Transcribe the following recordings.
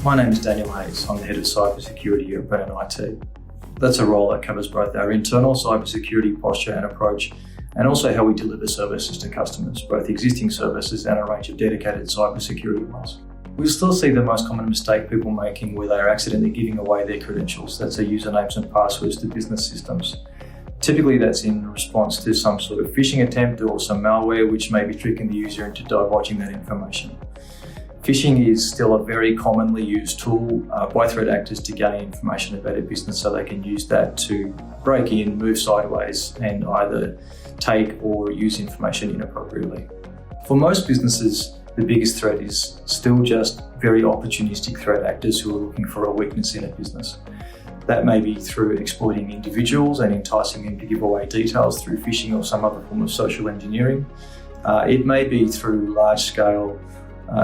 My name is Daniel Hayes. I'm the head of Cybersecurity at Brennan IT. That's a role that covers both our internal cybersecurity posture and approach, and also how we deliver services to customers, both existing services and a range of dedicated cybersecurity ones. We still see the most common mistake people making where they are accidentally giving away their credentials. That's their usernames and passwords to business systems. Typically that's in response to some sort of phishing attempt or some malware which may be tricking the user into divulging that information. Phishing is still a very commonly used tool by threat actors to gain information about a business so they can use that to break in, move sideways, and either take or use information inappropriately. For most businesses, the biggest threat is still just very opportunistic threat actors who are looking for a weakness in a business. That may be through exploiting individuals and enticing them to give away details through phishing or some other form of social engineering. It may be through large-scale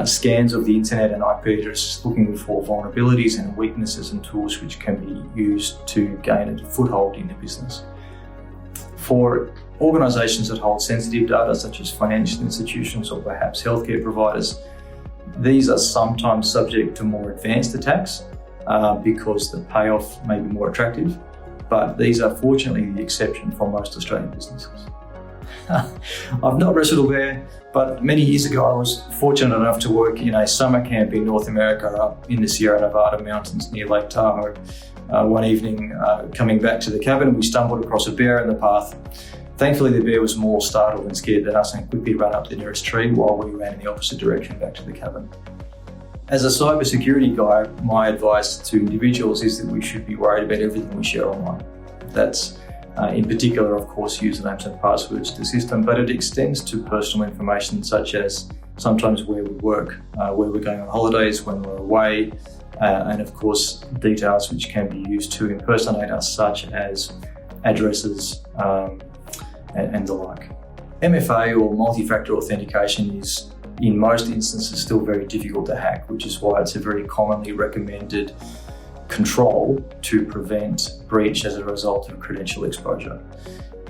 scans of the internet and IP addresses looking for vulnerabilities and weaknesses and tools which can be used to gain a foothold in the business. For organisations that hold sensitive data, such as financial institutions or perhaps healthcare providers, these are sometimes subject to more advanced attacks because the payoff may be more attractive, but these are fortunately the exception for most Australian businesses. I've not wrestled there, but many years ago I was fortunate enough to work in a summer camp in North America up in the Sierra Nevada mountains near Lake Tahoe. One evening, coming back to the cabin, we stumbled across a bear in the path. Thankfully, the bear was more startled and scared than us and quickly ran up the nearest tree while we ran in the opposite direction back to the cabin. As a cybersecurity guy, my advice to individuals is that we should be worried about everything we share online. That's in particular, of course, usernames and passwords to the system, but it extends to personal information such as sometimes where we work, where we're going on holidays, when we're away, and of course, details which can be used to impersonate us, such as addresses and the like. MFA or multi-factor authentication is in most instances still very difficult to hack, which is why it's a very commonly recommended control to prevent breach as a result of credential exposure.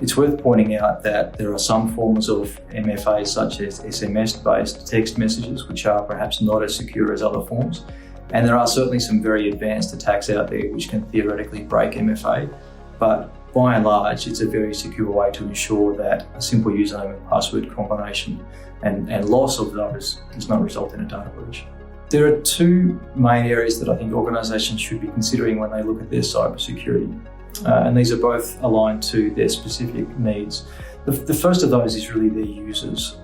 It's worth pointing out that there are some forms of MFA such as SMS-based text messages which are perhaps not as secure as other forms, and there are certainly some very advanced attacks out there which can theoretically break MFA, but by and large it's a very secure way to ensure that a simple username and password combination and loss of those does not result in a data breach. There are two main areas that I think organisations should be considering when they look at their cybersecurity, and these are both aligned to their specific needs. The first of those is really their users.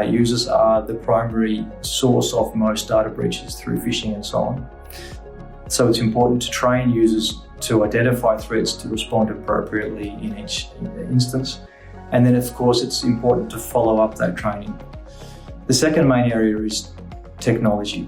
Users are the primary source of most data breaches through phishing and so on. So it's important to train users to identify threats to respond appropriately in each instance. And then of course it's important to follow up that training. The second main area is technology.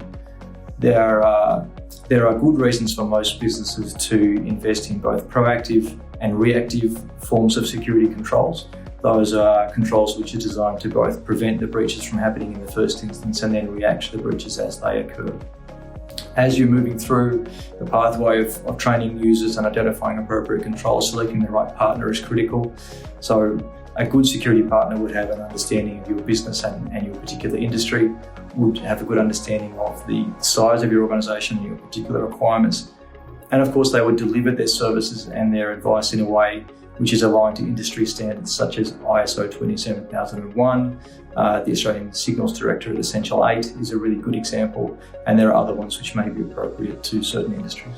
There are good reasons for most businesses to invest in both proactive and reactive forms of security controls. Those are controls which are designed to both prevent the breaches from happening in the first instance and then react to the breaches as they occur. As you're moving through the pathway of training users and identifying appropriate controls, selecting the right partner is critical. So a good security partner would have an understanding of your business and your particular industry, would have a good understanding of the size of your organisation and your particular requirements. And of course, they would deliver their services and their advice in a way which is aligned to industry standards such as ISO 27001. The Australian Signals Director at Essential 8 is a really good example, and there are other ones which may be appropriate to certain industries.